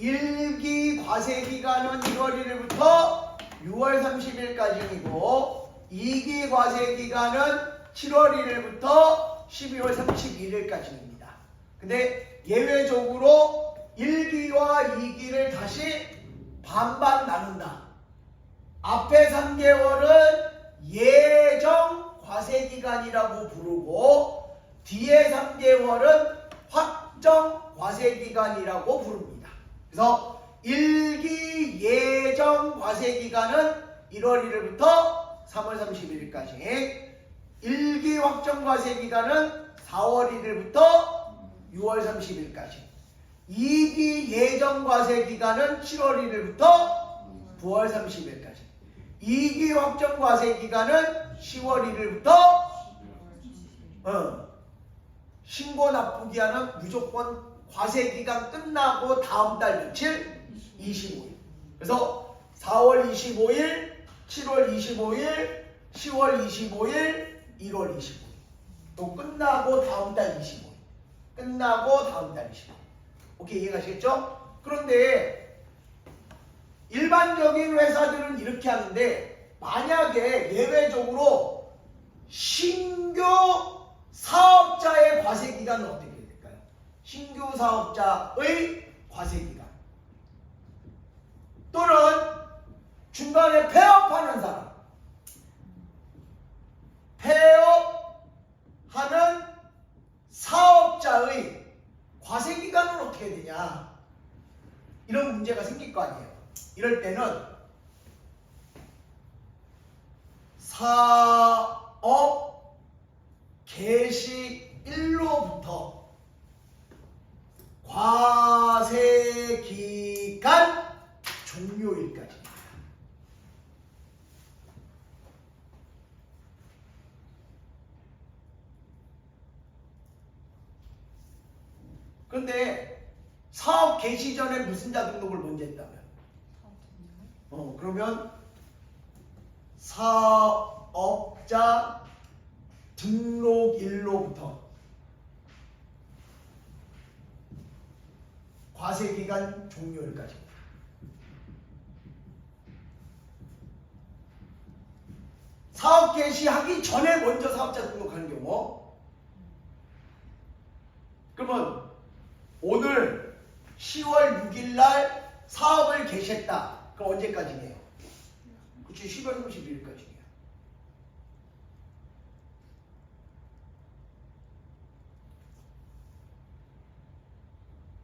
1기 과세기간은 1월 1일부터 6월 30일까지이고 2기 과세기간은 7월 1일부터 12월 31일까지입니다. 근데 예외적으로 1기와 2기를 다시 반반 나눈다. 앞에 3개월은 예정 과세기간이라고 부르고 뒤에 3개월은 확정 과세기간이라고 부릅니다. 그래서 1기 예정 과세기간은 1월 1일부터 3월 31일까지, 1기 확정 과세기간은 4월 1일부터 6월 30일까지, 2기 예정 과세기간은 7월 1일부터 9월 30일까지, 2기 확정 과세기간은 10월 1일부터 신고 납부기한은 무조건 과세기간 끝나고 다음 달 며칠? 25일. 그래서 4월 25일, 7월 25일, 10월 25일, 1월 25일. 또 끝나고 다음 달 25일. 끝나고 다음 달 25일. 오케이, 이해가시겠죠? 그런데 일반적인 회사들은 이렇게 하는데, 만약에 예외적으로 신규 사업자의 과세기간은 어떻게 될까요? 신규 사업자의 과세기간, 또는 중간에 폐업하는 사람, 폐업하는 사업자의 과세기간은 어떻게 되냐, 이런 문제가 생길 거 아니에요. 이럴 때는 사업 개시일로부터 과세기간 종료일까지입니다. 그런데 사업 개시 전에 무슨 자 등록을 먼저 했다면? 그러면 사업자 등록일로부터 과세기간 종료일까지. 사업 개시하기 전에 먼저 사업자 등록하는 경우, 그러면 오늘 10월 6일 날 사업을 개시했다. 그럼 언제까지네요? 그치, 10월 31일까지네요.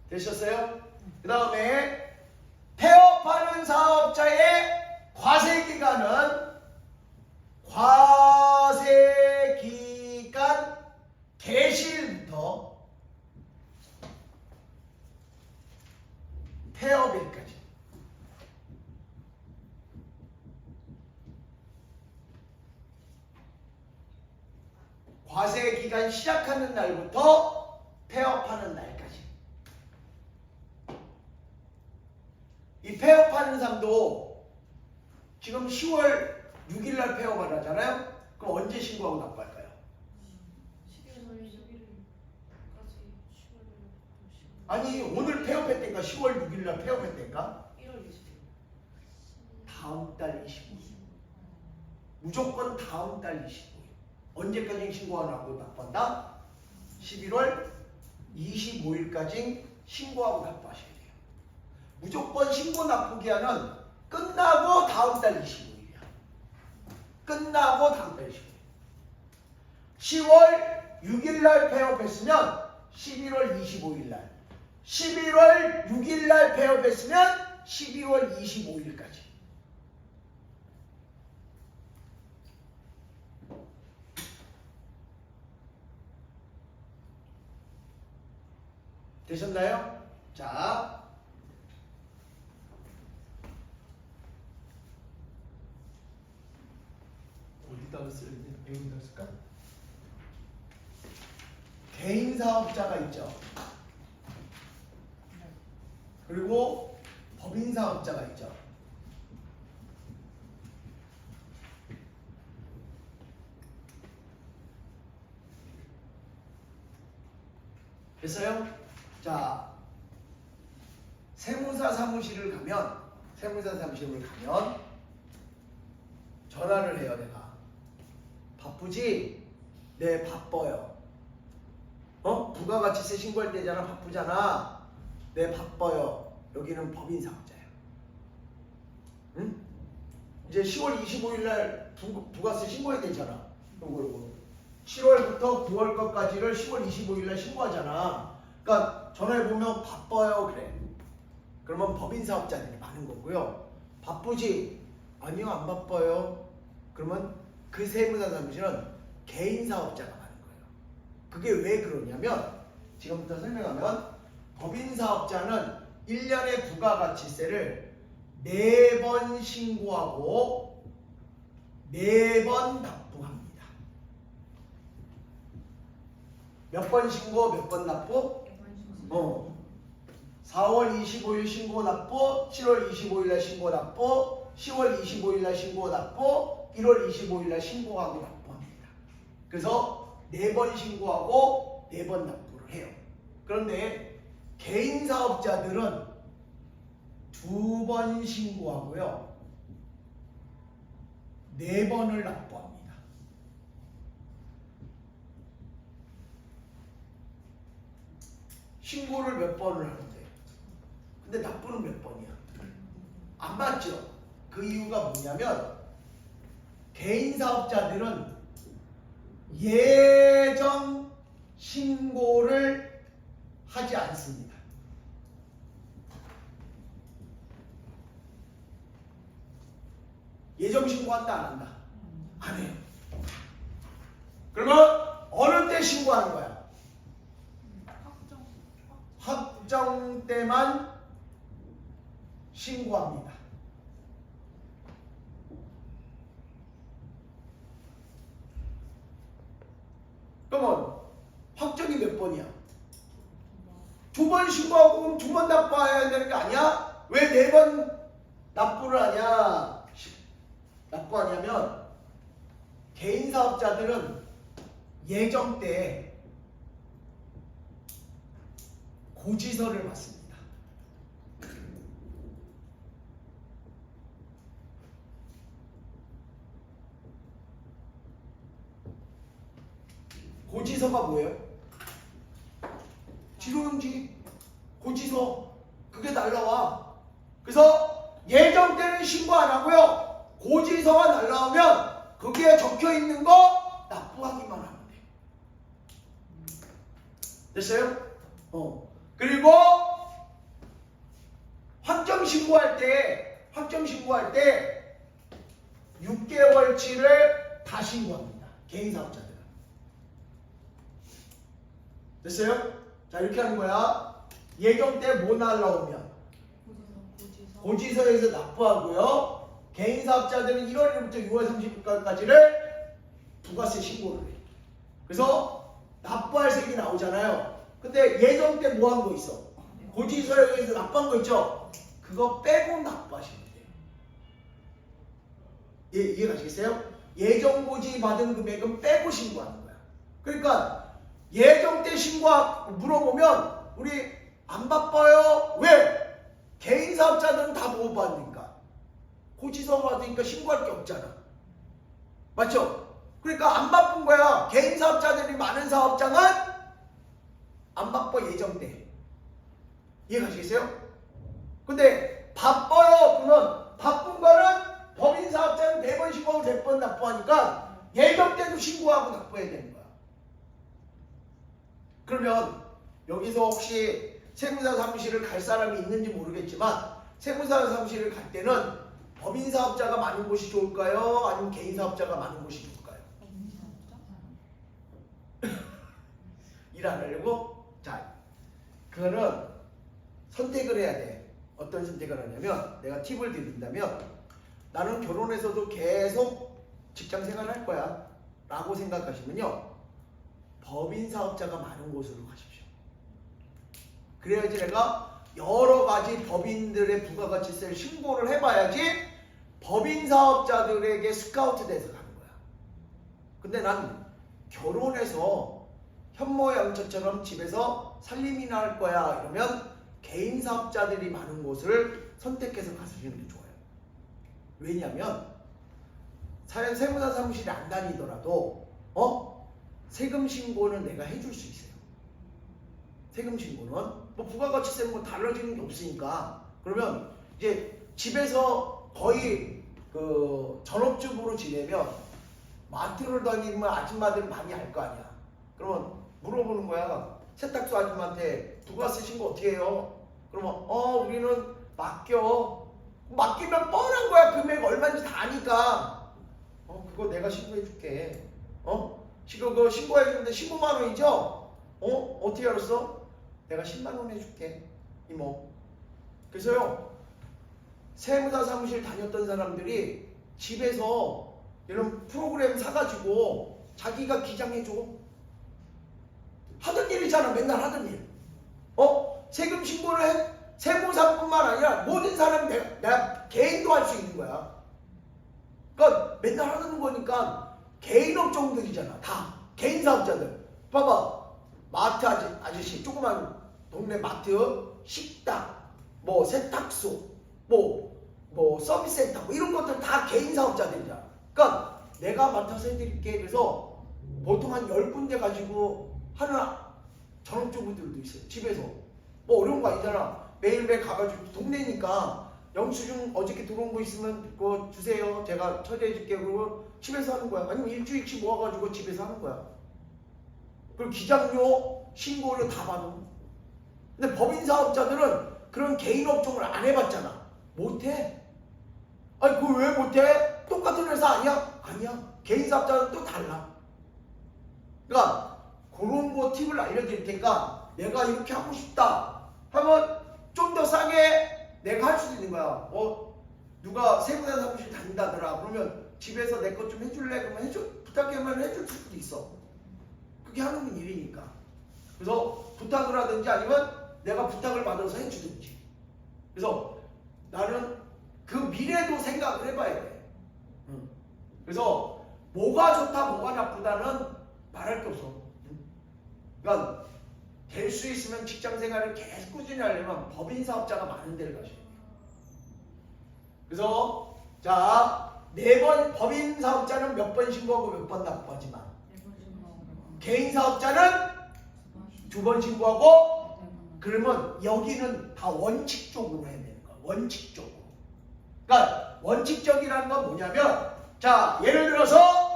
되셨어요? 그 다음에 폐업하는 사업자의 과세기간은 과세기간 개시일부터 폐업일까지. 과세기간 시작하는 날부터 폐업하는 날까지. 이 폐업하는 사람도 지금 10월 6일 날 폐업을 하잖아요. 그럼 언제 신고하고 납부할까요? 11월 11일까지 10월 아니, 오늘 폐업했다니까 10월 6일 날 폐업했다니까 1월 20일. 다음 달 25일. 무조건 다음 달 25일. 언제까지 신고하고 납부한다? 11월 25일까지 신고하고 납부하셔야 돼요. 무조건 신고 납부 기한은 끝나고 다음 달 25일이야. 끝나고 다음 달 25일. 10월 6일 날 폐업했으면 11월 25일 날. 11월 6일 날 폐업했으면 12월 25일까지. 되셨나요? 자, 어디다가 쓰는지 여기다 쓸까? 개인 사업자가 있죠. 그리고 법인 사업자가 있죠. 됐어요? 자, 세무사 사무실을 가면 전화를 해요. 내가 바쁘지? 네 바빠요. 부가가치세 신고할 때잖아. 바쁘잖아. 네 바빠요. 여기는 법인사업자야. 응? 이제 10월 25일 날 부가세 신고해야 되잖아. 요거 7월부터 9월 것까지를 10월 25일 날 신고하잖아. 그러니까 전화해 보면 바빠요 그래. 그러면 법인사업자들이 많은 거고요. 바쁘지? 아니요 안 바빠요. 그러면 그 세무사 사무실은 개인사업자가 많은 거예요. 그게 왜 그러냐면 지금부터 설명하면 법인사업자는 1년에 부가가치세를 4번 신고하고 4번 납부합니다. 몇 번 신고 몇 번 납부? 4월 25일 신고 납부, 7월 25일 날 신고 납부, 10월 25일 날 신고 납부, 1월 25일 날 신고하고 납부합니다. 그래서 4번 신고하고 4번 납부를 해요. 그런데 개인 사업자들은 2번 신고하고요. 4번을 납부합니다. 신고를 몇 번을 하는데 근데 납부는 몇 번이야? 안 맞죠? 그 이유가 뭐냐면 개인 사업자들은 예정 신고를 하지 않습니다. 예정 신고한다 안 한다? 안 해요. 그러면 어느 때 신고하는 거야? 확정 때만 신고합니다. 그러면 확정이 몇 번이야? 2번 신고하고 그럼 2번 납부해야 되는 게 아니야? 왜 4번 납부를 하냐? 납부하냐면 개인 사업자들은 예정 때 고지서를 받습니다. 고지서가 뭐예요? 지도용지, 고지서 그게 날라와. 그래서 예정 때는 신고 안 하고요. 고지서가 날라오면 거기에 적혀 있는 거 납부하기만 하면 돼. 됐어요? 그리고 확정 신고할 때 6개월치를 다 신고합니다. 개인 사업자들은. 됐어요? 자 이렇게 하는 거야. 예정 때 뭐 날라오면 고지서에서 납부하고요. 개인 사업자들은 1월 1일부터 6월 30일까지를 부가세 신고를 해. 그래서 납부할 세액이 나오잖아요. 근데 예정 때 뭐 한 거 있어? 고지서에서 납부한 거 있죠? 그거 빼고 납부하시면 돼요. 이해가시겠어요? 예정 고지 받은 금액은 빼고 신고하는 거야. 그러니까 예정 때 물어보면 우리 안 바빠요. 왜? 개인 사업자들은 다 못 받으니까. 고지서 받으니까 신고할 게 없잖아. 맞죠? 그러니까 안 바쁜 거야. 개인 사업자들이 많은 사업장은 안 바빠 예정 때. 이해가시겠어요? 근데 바빠요. 그러면 바쁜 거는 법인 사업자는 4번 신고하고 100번 납부하니까 예정 때도 신고하고 납부해야 되는 거야. 그러면 여기서 혹시 세무사 사무실을 갈 사람이 있는지 모르겠지만 세무사 사무실을 갈 때는 법인 사업자가 많은 곳이 좋을까요? 아니면 개인 사업자가 많은 곳이 좋을까요? 일 안 하려고? 자, 그거는 선택을 해야 돼. 어떤 선택을 하냐면 내가 팁을 드린다면 나는 결혼해서도 계속 직장 생활을 할 거야 라고 생각하시면요. 법인 사업자가 많은 곳으로 가십시오. 그래야지 내가 여러 가지 법인들의 부가가치세를 신고를 해봐야지 법인 사업자들에게 스카우트 돼서 가는 거야. 근데 난 결혼해서 현모양처처럼 집에서 살림이나 할 거야 이러면 개인 사업자들이 많은 곳을 선택해서 가시는 게 좋아요. 왜냐하면 세무사 사무실에 안 다니더라도 세금 신고는 내가 해줄 수 있어요. 세금 신고는 뭐 부가가치세 뭐 달라지는 게 없으니까. 그러면 이제 집에서 거의 그 전업주부로 지내면 마트를 다니면 아줌마들은 많이 알 거 아니야. 그러면 물어보는 거야. 세탁소 아줌마한테 부가세 신고 어떻게 해요? 그러면 우리는 맡기면 뻔한 거야. 금액 얼마인지 다 아니까. 그거 내가 신고해 줄게. 그거 신고해 주는데 15만 원이죠? 어떻게 알았어? 내가 10만 원 해줄게, 이모. 그래서요, 세무사 사무실 다녔던 사람들이 집에서 이런 프로그램 사가지고 자기가 기장해줘. 하던 일이잖아. 맨날 하던 일. 세금 신고를 해. 세무사뿐만 아니라 모든 사람이 내가 개인도 할 수 있는 거야. 그러니까 맨날 하는 거니까 개인 업종들이잖아. 다 개인 사업자들. 봐봐, 마트 아저씨, 조그만 동네 마트, 식당, 뭐 세탁소, 뭐 서비스센터, 뭐 이런 것들 다 개인 사업자들이잖아. 그러니까 내가 맡아서 해드릴게. 그래서 보통 한 10군데 가지고 하는 전업주부들도 있어요. 집에서 뭐 어려운 거 아니잖아. 매일매일 가가지고 동네니까 영수증 어저께 들어온 거 있으면 그거 주세요. 제가 처리해줄게. 그러고 집에서 하는 거야. 아니면 일주일치 모아가지고 집에서 하는 거야. 그리고 기장료, 신고료 다 받아. 근데 법인사업자들은 그런 개인 업종을 안 해봤잖아. 못해. 아니 그걸 왜 못해? 똑같은 회사 아니야? 아니야. 개인 사업자는 또 달라. 그러니까 그런 거 팁을 알려드릴 테니까 내가 이렇게 하고 싶다 하면 좀 더 싸게 내가 할 수도 있는 거야. 누가 세무사 사무실 다닌다더라. 그러면 집에서 내 것 좀 해줄래? 그러면 부탁하면 해줄 수도 있어. 그게 하는 일이니까. 그래서 부탁을 하든지 아니면 내가 부탁을 받아서 해주든지. 그래서 나는 그 미래도 생각을 해봐야 돼. 그래서 뭐가 좋다 뭐가 나쁘다는 말할 게 없어. 그러니까 될 수 있으면 직장생활을 계속 꾸준히 하려면 법인사업자가 많은 데를 가셔야 돼요. 그래서 자, 4번 법인사업자는 몇 번 신고하고 몇 번 납부하지만 개인사업자는 2번 신고하고, 그러면 여기는 다 원칙적으로 해야 되는 거야. 원칙적으로. 그러니까 원칙적이라는 건 뭐냐면, 자, 예를 들어서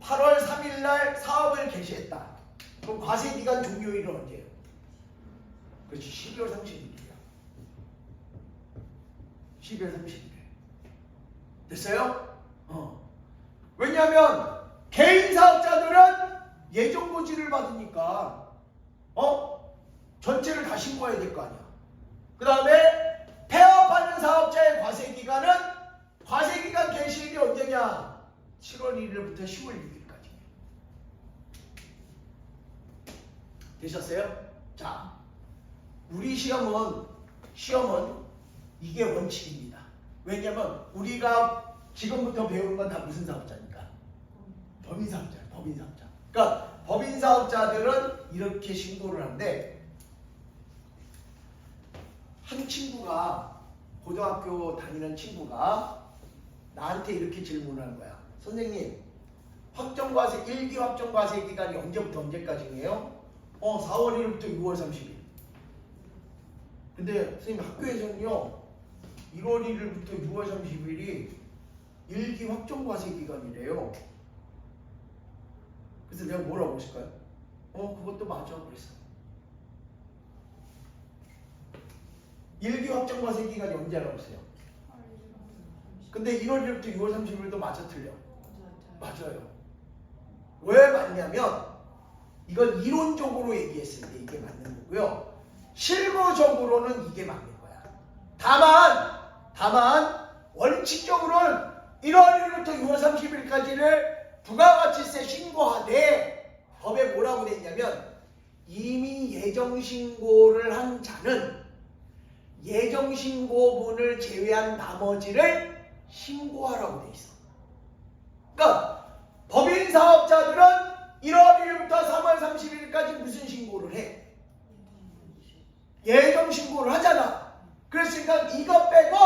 8월 3일 날 사업을 개시했다. 그럼 과세기간 종료일은 언제예요? 그렇지, 12월 30일이야. 12월 30일. 됐어요? 왜냐하면 개인 사업자들은 예정고지를 받으니까 전체를 다 신고해야 될 거 아니야. 그 다음에 폐업하는 사업자의 과세기간은 과세기간 개시일이 언제냐? 7월 1일부터 10월 6일까지. 되셨어요? 자, 우리 시험은 이게 원칙입니다. 왜냐면 우리가 지금부터 배우는 건 다 무슨 사업자입니까? 법인사업자. 그러니까 법인사업자들은 이렇게 신고를 하는데, 한 친구가, 고등학교 다니는 친구가 나한테 이렇게 질문한 거야. 선생님, 확정과세 1기 확정과세 기간이 언제부터 언제까지예요? 4월 1일부터 6월 30일. 근데 선생님, 학교에서는요 1월 1일부터 6월 30일이 1기 확정과세 기간이래요. 그래서 내가 뭐라고 했을까요? 그것도 맞아 그랬어. 1기 확정과세 기간이 언제라고 했어요? 근데 1월 1일부터 6월 30일도 맞아 틀려? 맞아요. 왜 맞냐면 이건 이론적으로 얘기했을 때 이게 맞는 거고요. 실무적으로는 이게 맞는 거야. 다만 원칙적으로는 1월 1일부터 6월 30일까지를 부가가치세 신고하되 법에 뭐라고 돼 있냐면, 이미 예정신고를 한 자는 예정신고분을 제외한 나머지를 신고하라고 돼 있어. 그러니까 법인사업자들은 1월 1일부터 3월 30일까지 무슨 신고를 해? 예정 신고를 하잖아. 그랬으니까 이것 빼고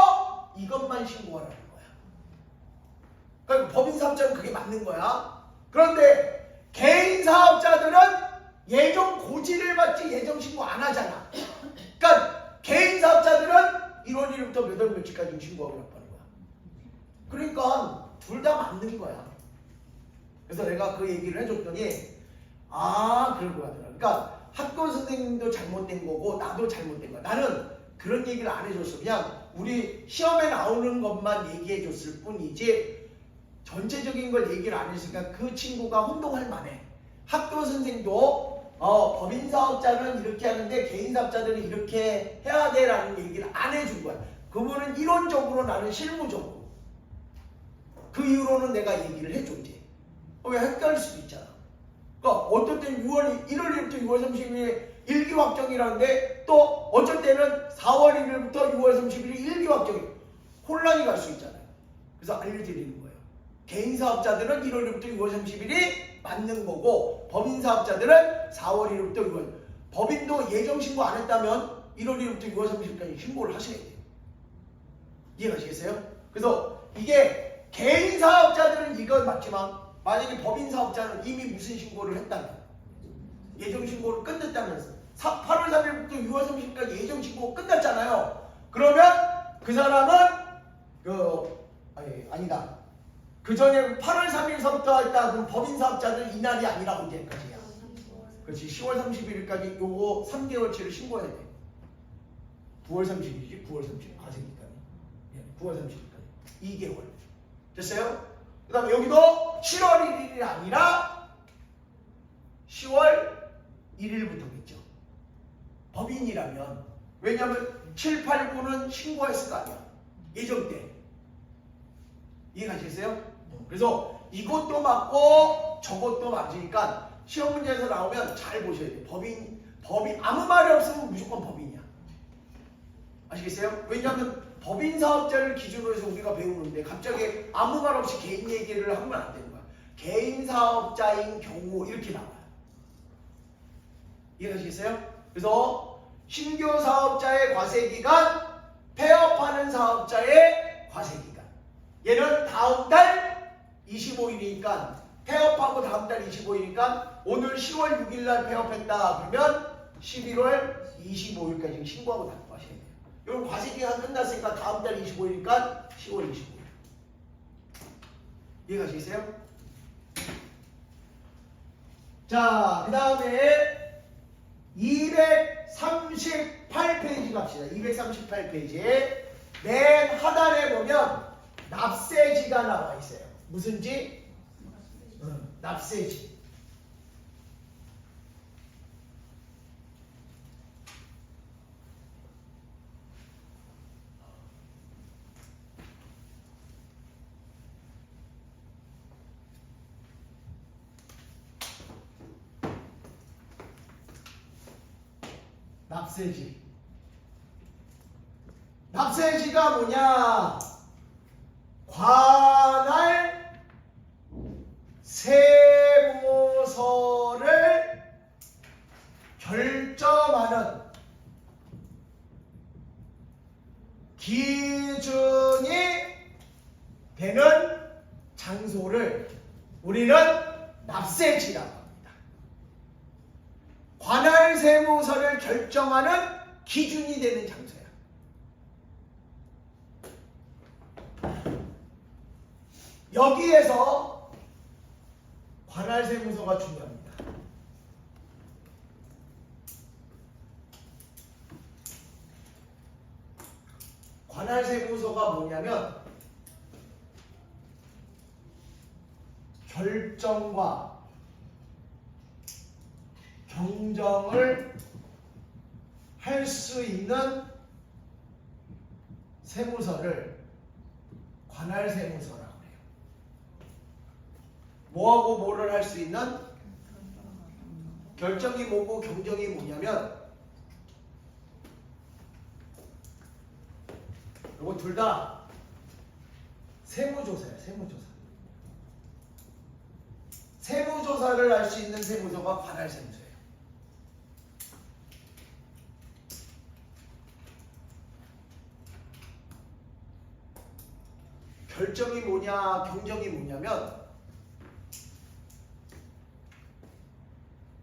이것만 신고하라는 거야. 그러니까 법인 사업자는 그게 맞는 거야. 그런데 개인 사업자들은 예정 고지를 받지 예정 신고 안 하잖아. 그러니까 개인 사업자들은 1월 1일부터 몇 월 며칠까지 신고하고 있다는 거야. 그러니까 둘 다 맞는 거야. 그래서 내가 그 얘기를 해줬더니 그런 거야. 그러니까 학교 선생님도 잘못된 거고 나도 잘못된 거야. 나는 그런 얘기를 안 해줬어. 그냥 우리 시험에 나오는 것만 얘기해 줬을 뿐이지 전체적인 걸 얘기를 안 했으니까 그 친구가 혼동할 만해. 학교 선생도 법인 사업자는 이렇게 하는데 개인 사업자들은 이렇게 해야 돼라는 얘기를 안 해준 거야. 그거는 이론적으로, 나는 실무적으로. 그 이후로는 내가 얘기를 해줬지. 왜 헷갈릴 수도 있잖아. 그러니까 어떨 때는 1월 1일부터 6월 30일에 일기 확정이라는데 또 어쩔 때는 4월 1일부터 6월 30일이 일기 확정이 혼란이 갈 수 있잖아요. 그래서 알려드리는 거예요. 개인 사업자들은 1월 1일부터 6월 30일이 맞는 거고 법인 사업자들은 4월 1일부터 6월. 법인도 예정 신고 안 했다면 1월 1일부터 6월 30일까지 신고를 하셔야 돼요. 이해가시겠어요? 그래서 이게 개인 사업자들은 이건 맞지만 만약에 법인 사업자는 이미 무슨 신고를 했다면 예정 신고를 끝냈다면서 8월 3일부터 6월 30일까지 예정 신고 끝났잖아요. 그러면 그 사람은 아니다. 그 전에 8월 3일서부터 했다. 그럼 법인 사업자는 이날이 아니라 언제까지야? 그렇지. 10월 31일까지 요거 3개월치를 신고해야 돼. 9월 30일이지. 9월 30일 과세니까. 9월 30일까지 2개월. 됐어요? 그 다음에 여기도 7월 1일이 아니라 10월 1일부터겠죠. 법인이라면. 왜냐하면 7, 8, 9는 신고했을 거 아니야. 예정 때. 이해가시겠어요? 그래서 이것도 맞고 저것도 맞으니까 시험 문제에서 나오면 잘 보셔야 돼요. 법인 아무 말이 없으면 무조건 법인이야. 아시겠어요? 왜냐하면 법인 사업자를 기준으로 해서 우리가 배우는데 갑자기 아무 말 없이 개인 얘기를 하면 안 되는 거야. 개인 사업자인 경우 이렇게 나와요. 이해가시겠어요? 그래서 신규 사업자의 과세기간, 폐업하는 사업자의 과세기간. 얘는 다음 달 25일이니까 폐업하고 다음 달 25일이니까 오늘 10월 6일날 폐업했다. 그러면 11월 25일까지 신고하고 닫고 하셔야 돼요. 이건 과세기간 끝났으니까 다음 달 25일이니까 10월 25일. 이해가시겠어요? 자, 그 다음에 238페이지 갑시다. 238페이지에 맨 하단에 보면 납세지가 나와 있어요. 무슨 지? 납세지. 납세지. 납세지가 뭐냐? 관할 세무서를 결정하는 기준이 되는 장소를 우리는 납세지라고 합니다. 관할 세무서를 결정하는 기준이 되는 장소야. 여기에서 관할 세무서가 중요합니다. 관할 세무서가 뭐냐면 결정과 경정을 할 수 있는 세무서를 관할 세무서라고 해요. 뭐하고 뭐를 할 수 있는? 결정이 뭐고 경정이 뭐냐면 이거 둘 다 세무조사야. 세무조사. 세무조사를 할 수 있는 세무서가 관할 세무서예요. 결정이 뭐냐, 경정이 뭐냐면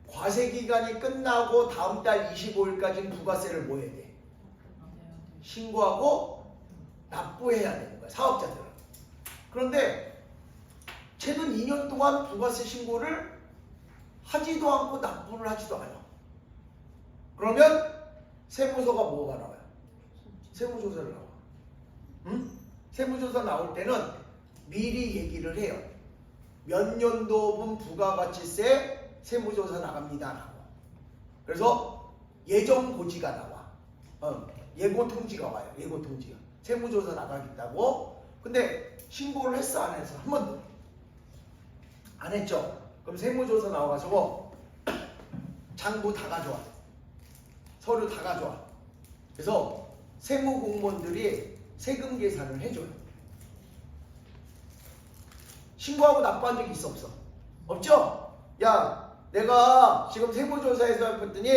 과세기간이 끝나고 다음 달 25일까지는 부가세를 뭐 해야 돼? 신고하고 납부해야 되는 거야, 사업자들은. 그런데 최근 2년 동안 부가세 신고를 하지도 않고 납부를 하지도 않아. 그러면 세무서가 뭐가 나와요? 세무조사를 나와. 응? 세무조사 나올 때는 미리 얘기를 해요. 몇 년도분 부가가치세 세무조사 나갑니다라고. 그래서 예정 고지가 나와. 예고 통지가 와요. 예고 통지가. 세무조사 나가겠다고. 근데 신고를 했어, 안 했어? 한 번도 안 했죠. 그럼 세무조사 나와가지고 장부 다 가져와. 서류 다 가져와. 그래서 세무공무원들이 세금 계산을 해줘요. 신고하고 납부한 적이 있어, 없어? 없죠? 야, 내가 지금 세무조사에서 봤더니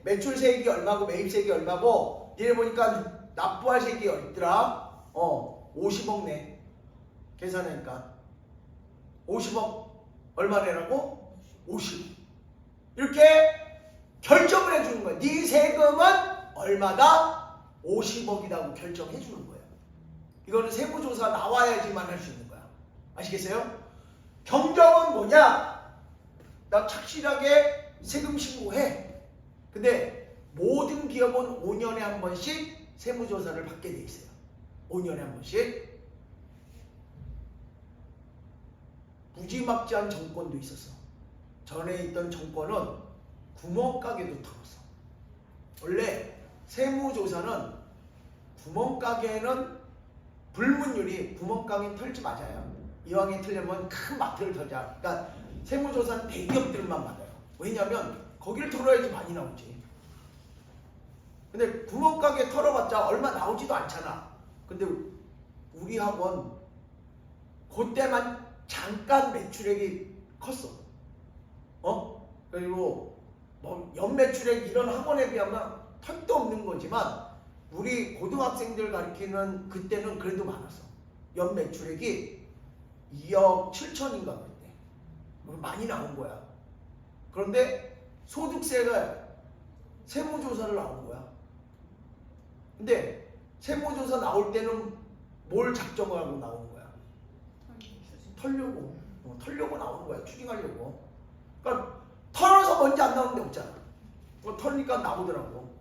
매출세액이 얼마고 매입세액이 얼마고 이래 보니까 납부할 세액이 있더라. 50억 내. 계산하니까 50억 얼마래라고? 50. 이렇게 결정을 해주는 거야. 네 세금은 얼마다? 50억이라고 결정해 주는 거예요. 이거는 세무조사 나와야지만 할 수 있는 거야. 아시겠어요? 경정은 뭐냐? 나 착실하게 세금 신고해. 근데 모든 기업은 5년에 한 번씩 세무조사를 받게 돼 있어요. 5년에 한 번씩. 무지막지한 정권도 있었어. 전에 있던 정권은 구멍가게도 털었어. 원래 세무조사는 구멍가게는 불문율이 구멍가게 털지 맞아요. 이왕에 털려면 큰 마트를 털자. 그러니까 세무조사는 대기업들만 받아요. 왜냐면 거기를 털어야지 많이 나오지. 근데 구멍가게 털어봤자 얼마 나오지도 않잖아. 근데 우리 학원 그때만 잠깐 매출액이 컸어. 그리고 뭐 연매출액 이런 학원에 비하면 턱도 없는 거지만 우리 고등학생들 가르치는 그때는 그래도 많았어. 연매출액이 2억 7천인가 그랬대. 많이 나온 거야. 그런데 소득세가 세무조사를 나온 거야. 근데 세무조사 나올 때는 뭘 작정을 하고 나오는 거야? 털려고 나오는 거야. 추징하려고. 그러니까 털어서 먼저 안 나오는 데 없잖아. 털니까 나오더라고.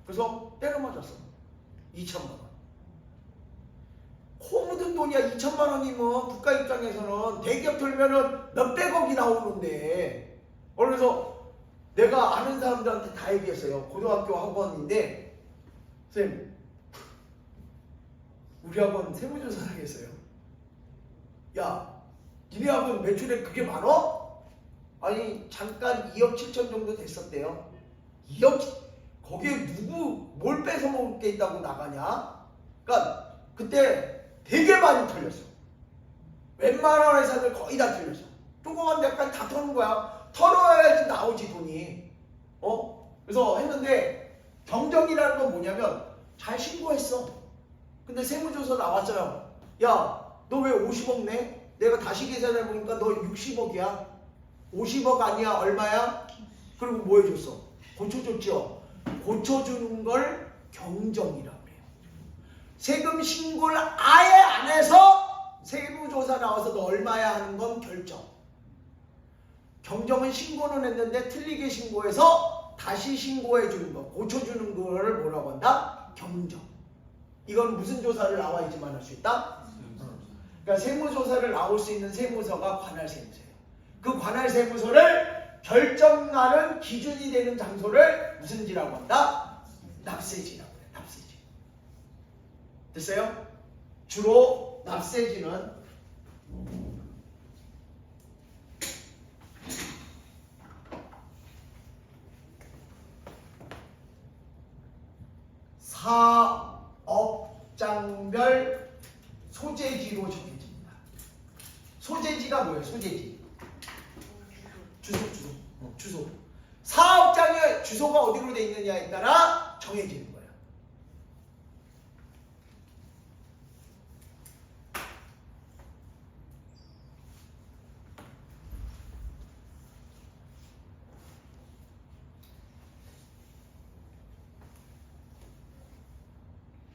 그래서 때려 맞았어. 2천만 원. 코 묻은 돈이야. 2천만 원이면 국가 입장에서는 대기업 털면은 몇백억이 나오는데. 그래서 내가 아는 사람들한테 다 얘기했어요. 고등학교 학원인데 선생님 우리 학원 세무조사 하겠어요. 야 니네 학원 매출액 그게 많어? 아니 잠깐 2억 7천 정도 됐었대요. 2억 거기에 누구 뭘 뺏어 먹을 게 있다고 나가냐? 그러니까 그때 되게 많이 털렸어. 웬만한 회사들 거의 다 털렸어. 조그만 데까지 다 터는 거야. 털어야지 나오지 돈이. 그래서 했는데 경정이라는 건 뭐냐면 잘 신고했어. 근데 세무조사 나왔어요. 야 너 왜 50억 내? 내가 다시 계산해보니까 너 60억이야. 50억 아니야. 얼마야? 그리고 뭐 해줬어? 고쳐줬죠. 고쳐주는 걸 경정이라고 해요. 세금 신고를 아예 안 해서 세무조사 나와서 너 얼마야 하는 건 결정. 경정은 신고는 했는데 틀리게 신고해서 다시 신고해주는 거, 고쳐주는 거를 뭐라고 한다? 경정. 이건 무슨 조사를 나와야지만 할 수 있다? 그러니까 세무조사를 나올 수 있는 세무서가 관할세무서예요. 그 관할세무서를 결정하는 기준이 되는 장소를 무슨 지라고 한다? 납세지라고 해요. 납세지. 됐어요? 주로 납세지는 사업장별 소재지로 정해집니다. 소재지가 뭐예요? 소재지. 주소. 사업장의 주소가 어디로 돼 있느냐에 따라 정해지는 거예요.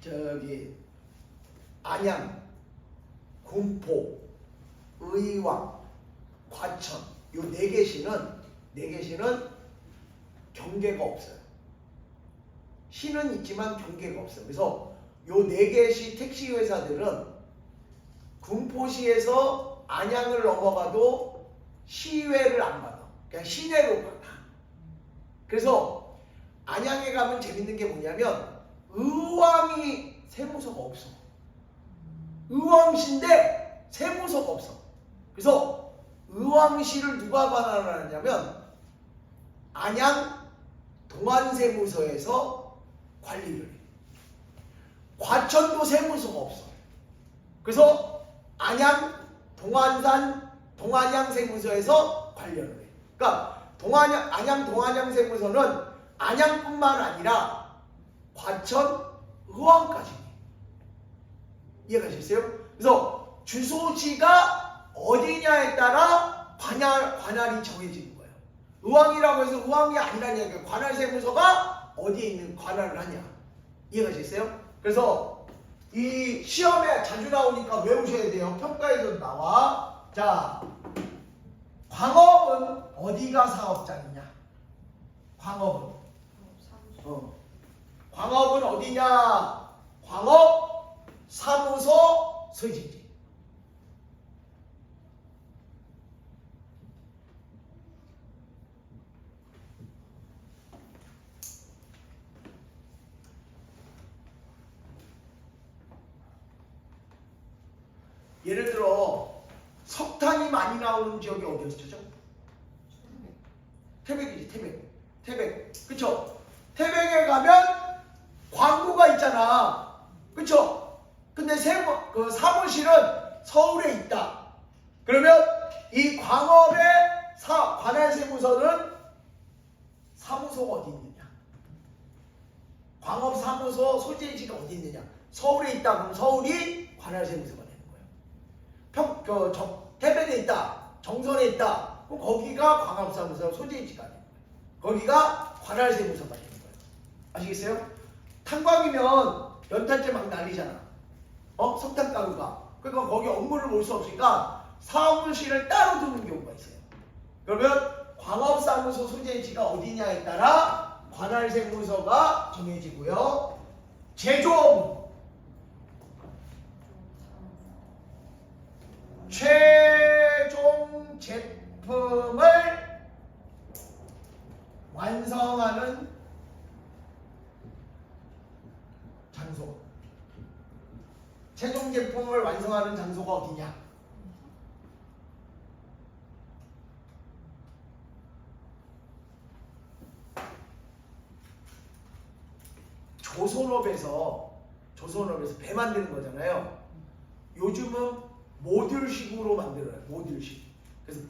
저기 안양, 군포, 의왕, 과천 요 네 개 시는 경계가 없어요. 시는 있지만 경계가 없어요. 그래서 요 네 개 시 택시 회사들은 군포시에서 안양을 넘어가도 시외를 안 받아. 그냥 시내로 받아. 그래서 안양에 가면 재밌는 게 뭐냐면 의왕이 세무서가 없어. 의왕시인데 세무서가 없어. 그래서 의왕시를 누가 관할하느냐면 안양 동안세무서에서 관리를 해. 과천도 세무서가 없어. 그래서 안양 동안산 동안양 세무서에서 관리를 해. 그러니까 안양 동안양 세무서는 안양뿐만 아니라 과천, 의왕까지. 이해가셨어요? 그래서 주소지가 어디냐에 따라 관할이 정해지는 거예요. 의왕이라고 해서 의왕이 아니라는 얘기예요. 관할세무서가 어디에 있는 관할을 하냐. 이해가셨어요? 그래서 이 시험에 자주 나오니까 외우셔야 돼요. 평가에도 나와. 자, 광업은 어디가 사업장이냐? 광업은 광업은 어디냐? 광업 사무소 소유지. 예를 들어 석탄이 많이 나오는 지역이 어디였죠? 태백이지. 태백. 그쵸? 태백에 가면 광구가 있잖아. 그쵸? 근데 그 사무실은 서울에 있다. 그러면 이 광업의 관할세무서는 사무소가 어디 있느냐? 광업사무소 소재지가 어디 있느냐? 서울에 있다. 그럼 서울이 관할세무서가 되는 거예요. 태백에 있다. 정선에 있다. 그럼 거기가 광업사무소 소재지가 되는 거예요. 거기가 관할세무서가 되는 거예요. 아시겠어요? 탄광이면 연탄재 막 날리잖아. 석탄가루가. 그러니까 거기 업무를 볼 수 없으니까 사무실을 따로 두는 경우가 있어요. 그러면 광업사무소 소재지가 어디냐에 따라 관할세무서가 정해지고요. 제조업 최종 제품을 완성하는 장소. 최종 제품을 완성하는 장소가 어디냐? 조선업에서 배 만드는 거잖아요. 요즘은 모듈식으로 만들어요. 모듈식. 그래서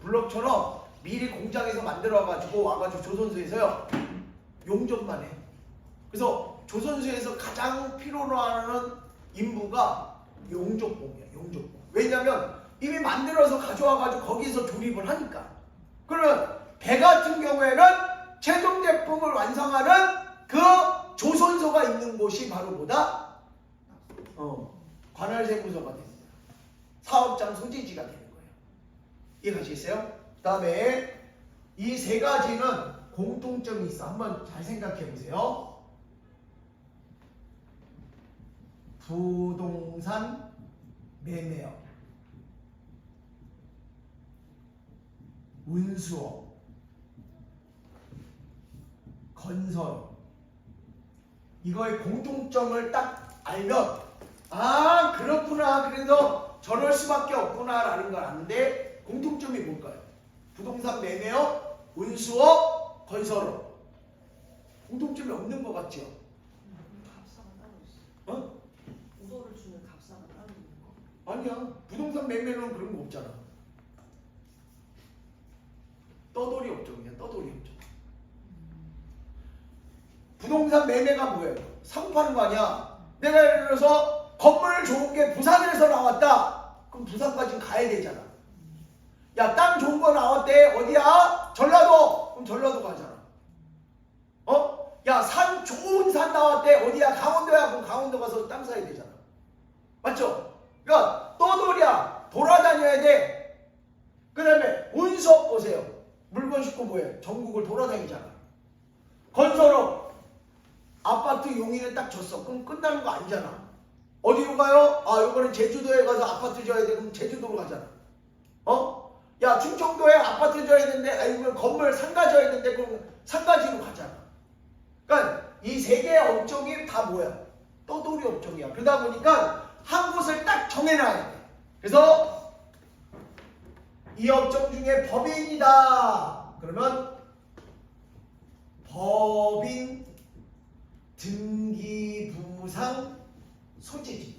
블럭처럼 미리 공장에서 만들어가지고 와가지고 조선소에서요 용접만 해. 그래서 조선소에서 가장 필요로 하는 인부가 용접공이야. 용접공. 왜냐면 이미 만들어서 가져와가지고 거기서 조립을 하니까. 그러면 배 같은 경우에는 최종 제품을 완성하는 그 조선소가 있는 곳이 바로 뭐다? 관할세무서가 됩니다. 사업장 소재지가 되는 거예요. 이해가시겠어요? 그 다음에 이 세 가지는 공통점이 있어. 한번 잘 생각해 보세요. 부동산 매매업, 운수업, 건설업. 이거의 공통점을 딱 알면 아 그렇구나. 그래서 저럴 수밖에 없구나 라는 걸 아는데 공통점이 뭘까요? 부동산 매매업, 운수업, 건설업. 공통점이 없는 것 같죠? 갑사가 따로 있어. 어? 우도를 주는 갑사가 따로 있는 거. 아니야. 부동산 매매는 그런 거 없잖아. 떠돌이 업종 그냥 떠돌이 업종. 부동산 매매가 뭐예요? 사고 파는 거 아니야. 내가 예를 들어서 건물 좋은 게 부산에서 나왔다. 그럼 부산까지 가야 되잖아. 야, 땅 좋은 거 나왔대. 어디야? 전라도. 그럼 전라도 가잖아. 야, 산 좋은 산 나왔대. 어디야? 강원도야. 그럼 강원도 가서 땅 사야 되잖아. 맞죠? 그러니까 떠돌이야. 돌아다녀야 돼. 그 다음에 운석 보세요. 물건 싣고 뭐해? 전국을 돌아다니잖아. 건설업. 아파트 용인에 딱 줬어. 그럼 끝나는 거 아니잖아. 어디로 가요? 아, 이번엔 제주도에 가서 아파트 줘야 돼. 그럼 제주도로 가잖아. 어? 야, 충청도에 아파트 줘야 되는데, 아니면 건물 상가 줘야 되는데, 그럼 상가지로 가잖아. 그러니까 이 세 개의 업종이 다 뭐야? 떠돌이 업종이야. 그러다 보니까 한 곳을 딱 정해놔야 돼. 그래서 이 업종 중에 법인이다. 그러면 법인 등기부상 소재지입니다.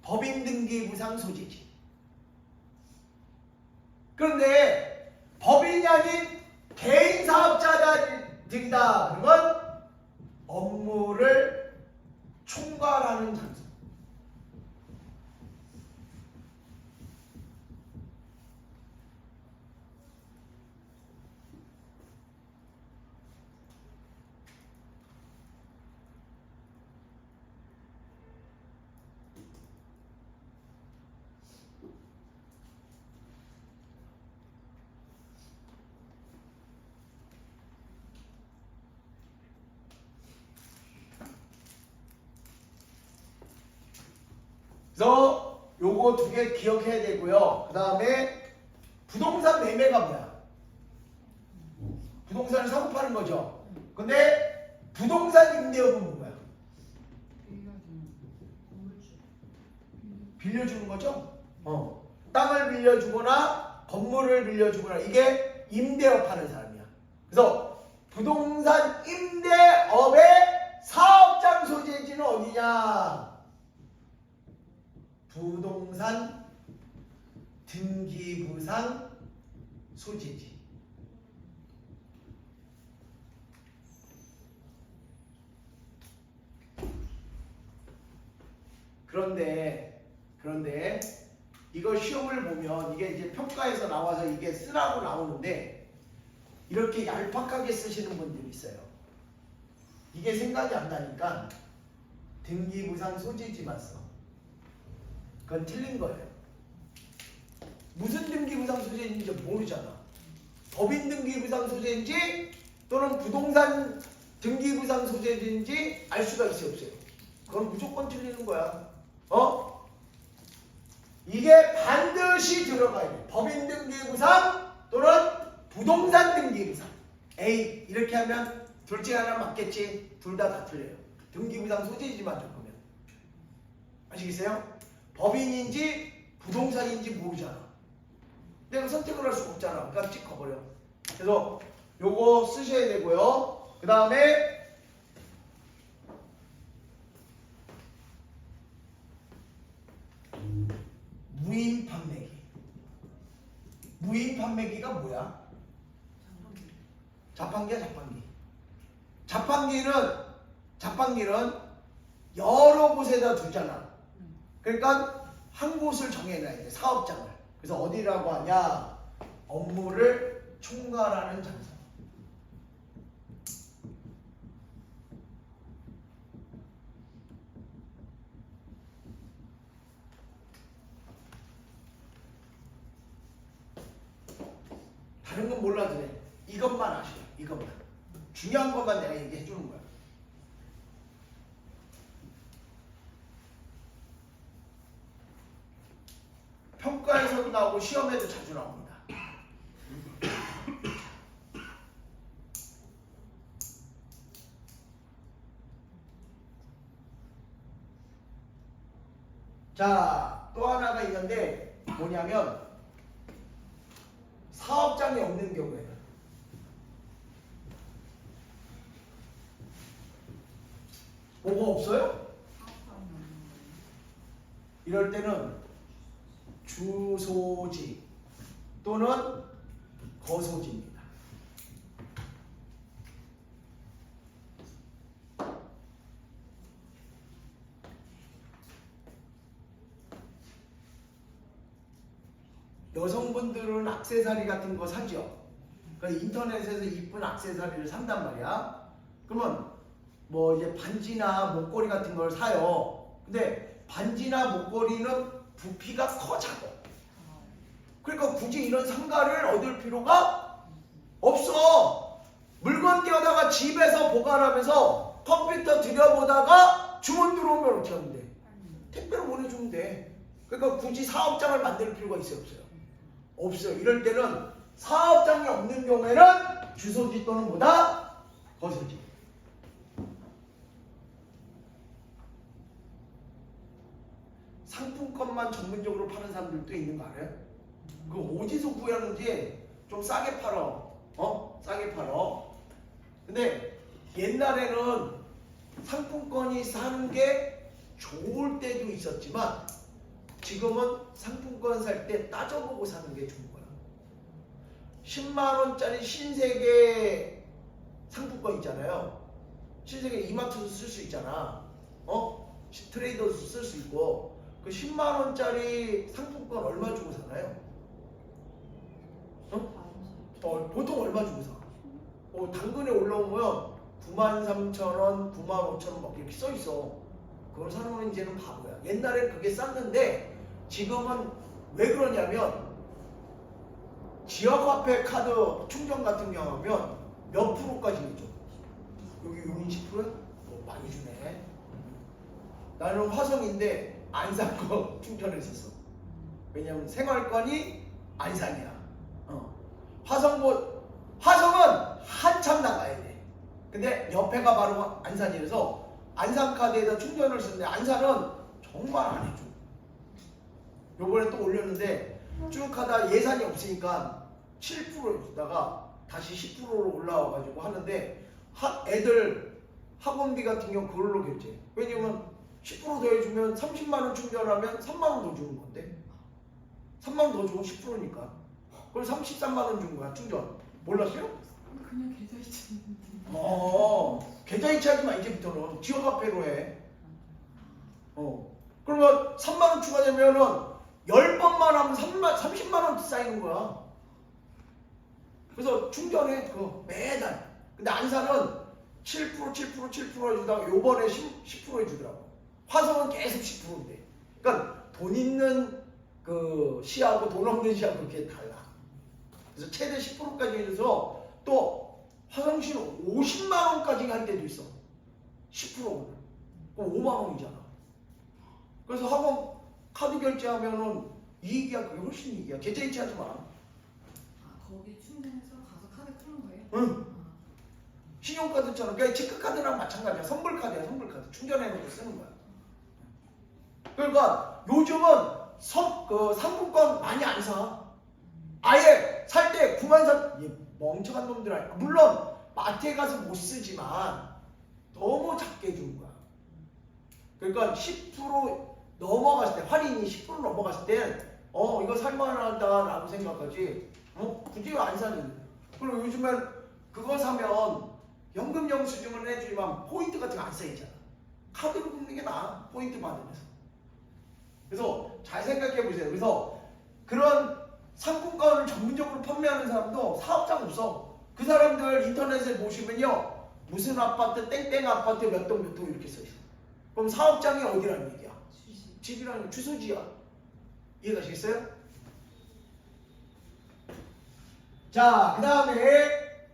법인 등기부상 소재지. 그런데 법인이 아닌 개인 사업자들이다. 그러면 업무를 총괄하는 장소. 그래서 요거 두 개 기억해야 되고요. 그 다음에 부동산 매매가 뭐야? 부동산을 사고 파는 거죠. 근데 부동산 임대업은 뭐야? 빌려주는 거죠? 땅을 빌려주거나 건물을 빌려주거나 이게 임대업 하는 사람이야. 그래서 부동산 임대업의 사업장 소재지는 어디냐? 부동산 등기부상 소재지. 그런데 이거 시험을 보면 이게 이제 평가에서 나와서 이게 쓰라고 나오는데 이렇게 얄팍하게 쓰시는 분들이 있어요. 이게 생각이 안 나니까 등기부상 소재지만 써. 그건 틀린 거예요. 무슨 등기부상 소재인지 모르잖아. 법인 등기부상 소재인지 또는 부동산 등기부상 소재인지 알 수가 있어요, 없어요? 그건 무조건 틀리는 거야. 이게 반드시 들어가야 돼. 법인 등기부상 또는 부동산 등기부상. 에이, 이렇게 하면 둘 중에 하나 맞겠지. 둘 다 틀려요. 등기부상 소재지만 적으면. 아시겠어요? 법인인지 부동산인지 모르잖아. 내가 선택을 할 수가 없잖아. 그러니까 찍어버려. 그래서 요거 쓰셔야 되고요. 그 다음에 무인 판매기. 무인 판매기가 뭐야? 자판기야, 자판기. 자판기는 여러 곳에다 두잖아. 그러니까 한 곳을 정해놔야 돼. 사업장을. 그래서 어디라고 하냐? 업무를 총괄하는 장소. 다른 건 몰라도 돼. 이것만 아시오. 이것만. 중요한 것만 내가 얘기해 주는 거야. 평가에서도 나오고 시험에도 자주 나옵니다. 자, 또 하나가 있는데 뭐냐면 사업장이 없는 경우에는 뭐가 없어요? 이럴 때는 주소지 또는 거소지입니다. 여성분들은 액세서리 같은 거 사죠. 그 인터넷에서 이쁜 액세서리를 산단 말이야. 그러면 뭐 이제 반지나 목걸이 같은 걸 사요. 근데 반지나 목걸이는 부피가 커 작아. 그러니까 굳이 이런 상가를 얻을 필요가 없어. 물건 띄어다가 집에서 보관하면서 컴퓨터 들여보다가 주문 들어오면 어떻게 하면 돼? 택배로 보내주면 돼. 그러니까 굳이 사업장을 만들 필요가 있어요, 없어요? 없어요. 이럴 때는 사업장이 없는 경우에는 주소지 또는 뭐다? 거소지. 상품권만 전문적으로 파는 사람들도 있는 거 알아요? 그 어디서 구하는지 좀 싸게 팔어. 싸게 팔어. 근데 옛날에는 상품권이 사는 게 좋을 때도 있었지만 지금은 상품권 살 때 따져보고 사는 게 좋은 거야. 10만 원짜리 신세계 상품권 있잖아요. 신세계 이마트도 쓸 수 있잖아. 트레이더도 쓸 수 있고. 그 10만 원짜리 상품권 얼마 주고 사나요? 보통 얼마 주고 사? 당근에 올라오면 93,000원, 95,000원 막 이렇게 써 있어. 그걸 사는 건 이제는 바보야. 옛날엔 그게 쌌는데 지금은 왜 그러냐면 지역화폐 카드 충전 같은 경우 하면 몇 프로까지 내죠? 여기 용인 10%야? 많이 주네. 나는 화성인데 안산거 충전했었어. 왜냐면 생활권이 안산이야. 화성은 한참 나가야 돼. 근데 옆에가 바로 안산이라서 안산카드에다 충전을 쓰는데 안산은 정말 안 해줘. 요번에 또 올렸는데 쭉 하다 예산이 없으니까 7% 주다가 다시 10%로 올라와가지고 하는데 애들 학원비 같은 경우 그걸로 결제. 왜냐면 10% 더 해주면 30만원 충전하면 3만원 더 주는 건데 3만원 더 주고 10%니까 그럼 33만원 주는 거야 충전. 몰랐어요? 그냥 계좌이체. 계좌이체하지만 이제부터는 지역화폐로 해. 그러면 3만원 추가되면은 10번만 하면 30만원 쌓이는 거야. 그래서 충전해 그거 매달. 근데 안산은 7% 해주다가 요번에 10% 해주더라고. 화성은 계속 10%인데. 그러니까 돈 있는 그 시하고 돈 없는 시하고 그렇게 달라. 그래서 최대 10%까지 해줘서 또 화성시는 50만원까지 할 때도 있어. 10%는. 그럼 5만원이잖아. 그래서 학원 카드 결제하면은 이익이야. 그게 훨씬 이익이야. 계좌이체 하지 마. 거기 충전해서 가서 카드 푸는 거예요? 응. 신용카드처럼. 그러니까 체크카드랑 마찬가지야. 선불카드야. 선불카드. 충전해놓고 쓰는 거야. 그러니까 요즘은 상품권 많이 안 사. 아예 살 때 93,000원 멍청한 놈들 아니야. 물론 마트에 가서 못 쓰지만 너무 작게 준 거야. 그러니까 10% 넘어갔을 때 할인이 10% 넘어갔을 때 이거 살만하다라고 생각하지. 굳이 안 사는. 그리고 요즘엔 그거 사면 연금 영수증을 해주지만 포인트 같은 거 안 써있잖아. 카드로 긁는 게 나아. 포인트 받으면서. 그래서 잘 생각해 보세요. 그래서 그런 상품권을 전문적으로 판매하는 사람도 사업장 없어. 그 사람들 인터넷에 보시면요. 무슨 아파트 땡땡 아파트 몇 동 몇 동 이렇게 써있어. 그럼 사업장이 어디라는 얘기야? 집이라는 주소지야. 이해가시겠어요? 자, 그 다음에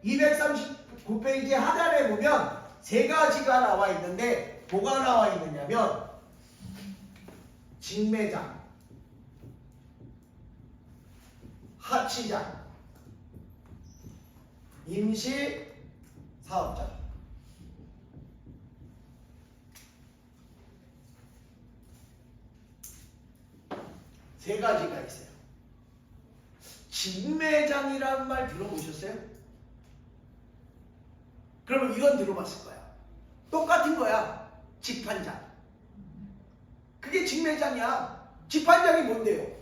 239페이지 하단에 보면 세 가지가 나와 있는데 뭐가 나와 있느냐면 직매장, 하치장, 임시 사업장. 세 가지가 있어요. 직매장이라는 말 들어보셨어요? 그러면 이건 들어봤을 거야. 똑같은 거야. 직판장. 그게 직매장이야. 직판장이 뭔데요?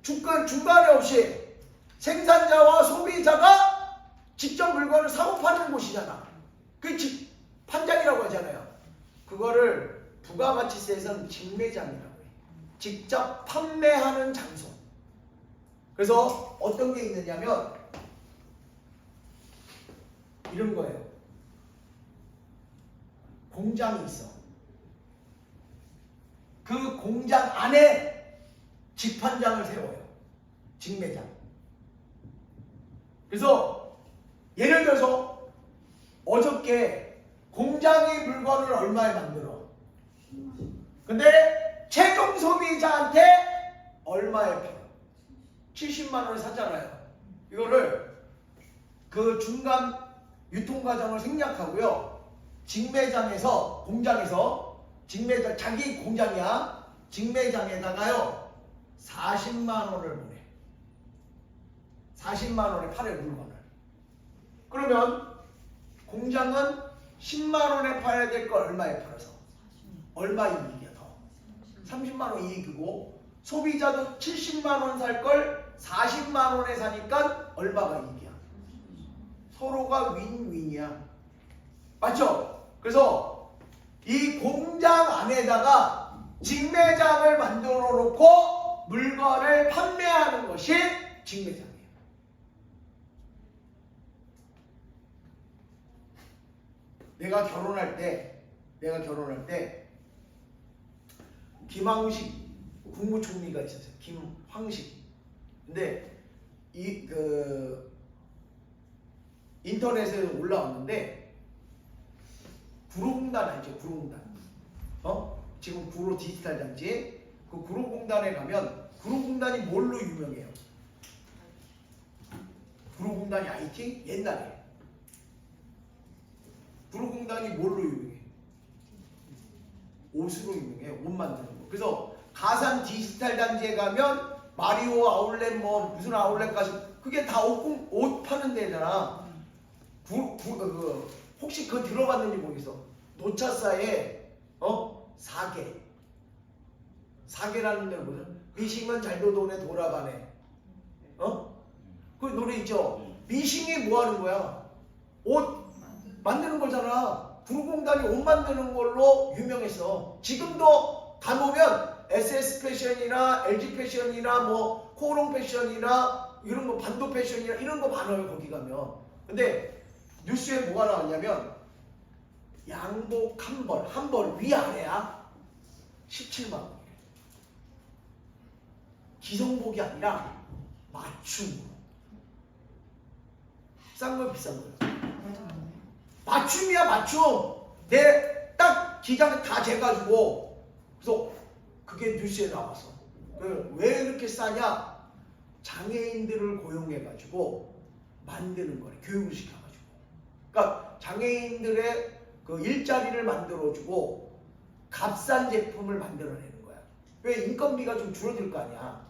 중간에 없이 생산자와 소비자가 직접 물건을 사고 파는 곳이잖아. 그게 직판장이라고 하잖아요. 그거를 부가가치세에서는 직매장이라고 해. 직접 판매하는 장소. 그래서 어떤 게 있느냐면 이런 거예요. 공장이 있어. 그 공장 안에 직판장을 세워요. 직매장. 그래서 예를 들어서 어저께 공장이 물건을 얼마에 만들어. 근데 최종 소비자한테 얼마에 팔아? 70만 원에 샀잖아요. 이거를 그 중간 유통 과정을 생략하고요. 직매장에서 공장에서 직매장 자기 공장이야. 직매장에다가요 40만 원을 보내. 40만 원에 팔아요 물건을. 그러면 공장은 10만 원에 팔아야 될 걸 얼마에 팔아서? 얼마 이익이야 더? 30만 원 이익이고 소비자도 70만 원 살 걸 40만 원에 사니까 얼마가 이익이야? 서로가 윈윈이야. 맞죠? 그래서 이 공장 안에다가 직매장을 만들어 놓고 물건을 판매하는 것이 직매장이에요. 내가 결혼할 때 김황식 국무총리가 있었어요. 김황식. 근데 인터넷에 올라왔는데 구로공단 알죠? 구로공단. 지금 구로 디지털 단지 그 구로공단에 가면 구로공단이 뭘로 유명해요? 구로공단이 IT? 옛날에 구로공단이 뭘로 유명해? 옷으로 유명해요. 옷 만드는 거. 그래서 가산 디지털 단지에 가면 마리오 아울렛 뭐 무슨 아울렛까지 그게 다 옷 파는 데잖아. 혹시 그거 들어봤는지 모르겠어. 노차사에 사계라는 데는 뭐죠? 미싱은 잘도 돈에 돌아가네. 그 노래 있죠? 미싱이 뭐 하는 거야? 옷 만드는 거잖아. 구로공단이 옷 만드는 걸로 유명했어. 지금도 가보면 SS 패션이나 LG 패션이나 뭐 코롱 패션이나 이런 거 반도 패션이나 이런 거 많아요. 거기 가면. 근데 뉴스에 뭐가 나왔냐면 양복 한 벌 위아래야 17만 원이래. 기성복이 아니라 맞춤으로. 싼 거 비싼 거야. 맞춤이야 맞춤. 내 딱 기장을 다 재가지고. 그래서 그게 뉴스에 나왔어. 왜 이렇게 싸냐? 장애인들을 고용해가지고 만드는 거래. 교육을 시켜가지고. 그러니까 장애인들의 그 일자리를 만들어주고 값싼 제품을 만들어내는 거야. 왜 인건비가 좀 줄어들 거 아니야.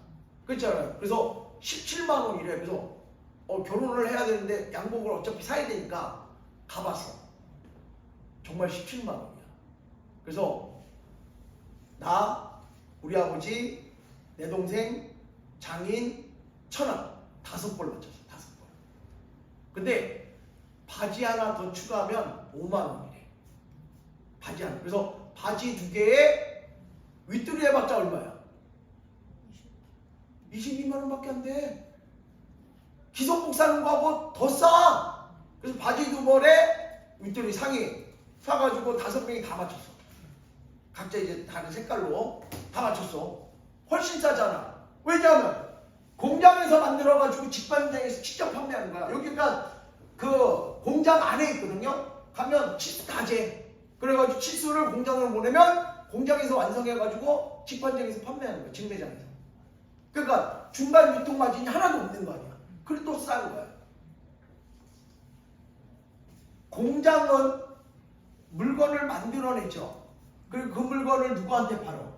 그렇잖아요. 그래서 17만 원이래. 그래서 결혼을 해야 되는데 양복을 어차피 사야 되니까 가봤어. 정말 17만 원이야. 그래서 우리 아버지, 내 동생, 장인, 천원 5벌 맞췄어. 5벌. 근데 바지 하나 더 추가하면 5만 원이래. 바지 하나. 그래서 바지 2개에 윗도리 해봤자 얼마야? 22만 원밖에 안 돼. 기성복 사는 거하고 더 싸. 그래서 바지 2벌에 윗도리 상의 사가지고 5명이 다 맞췄어. 각자 이제 다른 색깔로 다 맞췄어. 훨씬 싸잖아. 왜냐하면 공장에서 만들어가지고 직판장에서 직접 판매하는 거야. 여기가 그 공장 안에 있거든요. 가면 치수 다 재. 그래가지고 치수를 공장으로 보내면 공장에서 완성해가지고 직판장에서 판매하는 거야. 직매장에서. 그러니까 중간 유통 마진이 하나도 없는 거 아니야. 그래 또 싼 거야. 공장은 물건을 만들어내죠. 그리고 그 물건을 누구한테 팔어?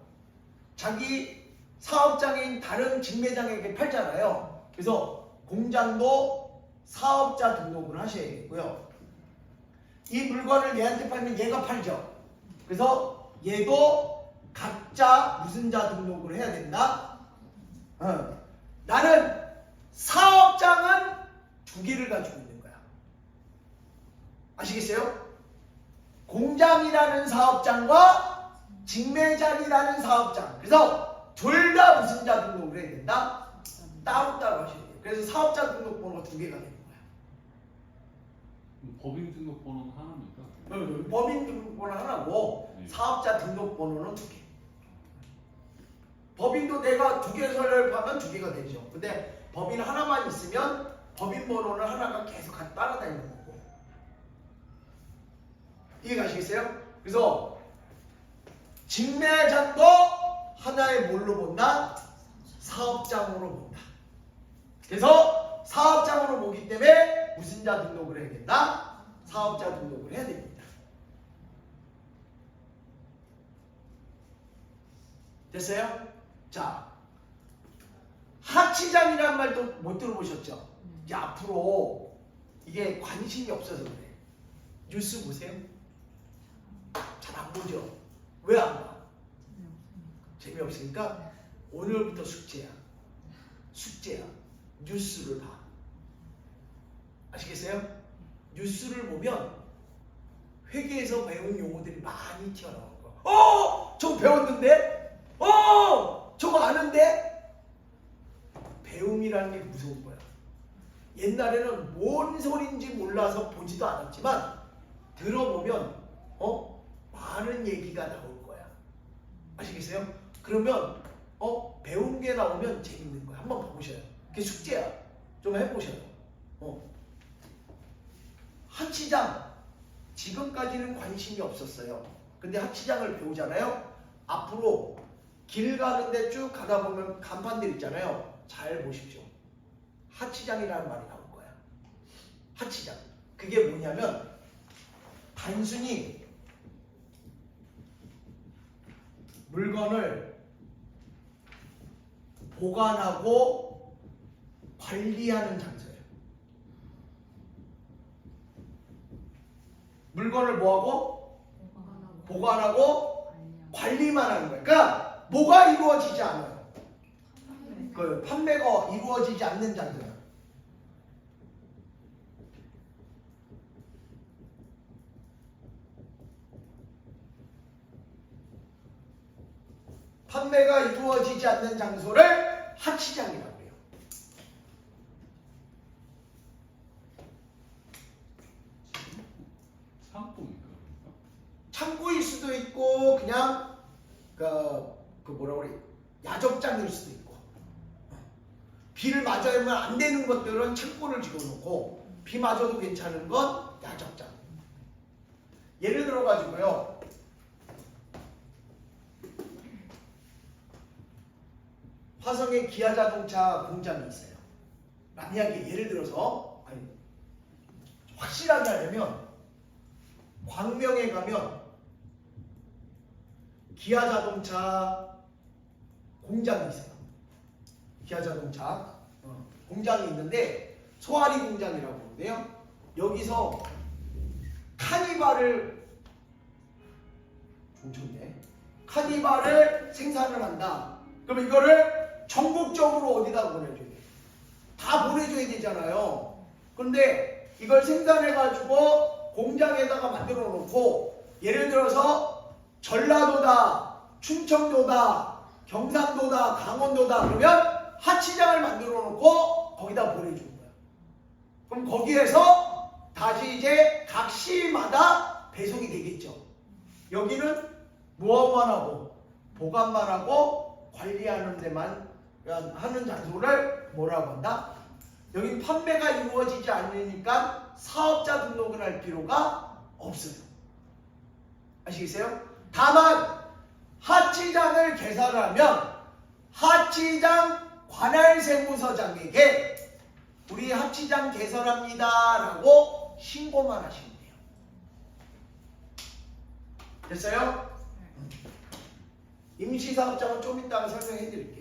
자기 사업장인 다른 직매장에게 팔잖아요. 그래서 공장도 사업자 등록을 하셔야겠고요. 이 물건을 얘한테 팔면 얘가 팔죠. 그래서 얘도 각자 무슨 자 등록을 해야 된다. 나는 사업장은 2개를 가지고 있는 거야. 아시겠어요? 공장이라는 사업장과 직매장이라는 사업장. 그래서 둘 다 무슨자 등록을 해야 된다? 따로따로 하셔야 돼요. 그래서 사업자 등록번호가 2개가 되는 거야. 법인 등록번호는 하나입니까? 법인 등록번호 하나고 네. 사업자 등록번호는 2개. 법인도 내가 2개 설립하면 2개가 되죠. 근데 법인 하나만 있으면 법인 번호는 하나가 계속 따라다니는 거고. 이해가시겠어요? 그래서 직매장도 하나의 뭘로 본다? 사업장으로 본다. 그래서 사업장으로 보기 때문에 무슨 자 등록을 해야 된다? 사업자 등록을 해야 됩니다. 됐어요? 자, 하치장이란 말도 못 들어보셨죠? 이제 앞으로 이게 관심이 없어서 그래. 뉴스 보세요. 잘 안 보죠? 왜 안 봐? 재미없으니까 오늘부터 숙제야. 숙제야. 뉴스를 봐. 아시겠어요? 뉴스를 보면 회계에서 배운 용어들이 많이 튀어나오는 거야. 저거 배웠는데? 저거 아는데? 배움이라는 게 무서운 거야. 옛날에는 뭔 소린지 몰라서 보지도 않았지만 들어보면 많은 얘기가 나올 거야. 아시겠어요? 그러면 배운 게 나오면 재밌는 거야. 한번 봐보셔요. 그게 숙제야. 좀 해보셔요. 하치장 지금까지는 관심이 없었어요. 근데 하치장을 배우잖아요. 앞으로 길 가는데 쭉 가다 보면 간판들 있잖아요. 잘 보십시오. 하치장이라는 말이 나올 거야. 하치장. 그게 뭐냐면 단순히 물건을 보관하고 관리하는 장소예요. 물건을 뭐하고? 보관하고 관리만 하는 거예요. 그러니까 뭐가 이루어지지 않아요. 그 판매가 이루어지지 않는 장소예요. 판매가 이루어지지 않는 장소를 하치장이라고 해요. 창고입니까? 창고일 수도 있고 그냥 그 뭐라고 그래, 야적장일 수도 있고. 비를 맞으면 안 되는 것들은 창고를 지어놓고 비 맞아도 괜찮은 건 야적장. 예를 들어 가지고요. 화성에 기아자동차 공장이 있어요. 만약에 예를 들어서 확실하게 하려면 광명에 가면 기아자동차 공장이 있어요. 기아자동차 공장이 있는데 소아리 공장이라고 하는데요. 여기서 카니발을 카니발을 생산을 한다. 그럼 이거를 전국적으로 어디다 보내줘야 돼? 다 보내줘야 되잖아요. 근데 이걸 생산해가지고 공장에다가 만들어 놓고 예를 들어서 전라도다, 충청도다, 경상도다, 강원도다 그러면 하치장을 만들어 놓고 거기다 보내주는 거야. 그럼 거기에서 다시 이제 각 시마다 배송이 되겠죠. 여기는 뭐만 하고 보관만 하고 관리하는 데만 하는 장소를 뭐라고 한다? 여기 판매가 이루어지지 않으니까 사업자 등록을 할 필요가 없어요. 아시겠어요? 다만 하치장을 개설하면 하치장 관할세무서장에게 우리 하치장 개설합니다 라고 신고만 하시면 돼요. 됐어요? 임시사업장은 좀 이따가 설명해 드릴게요.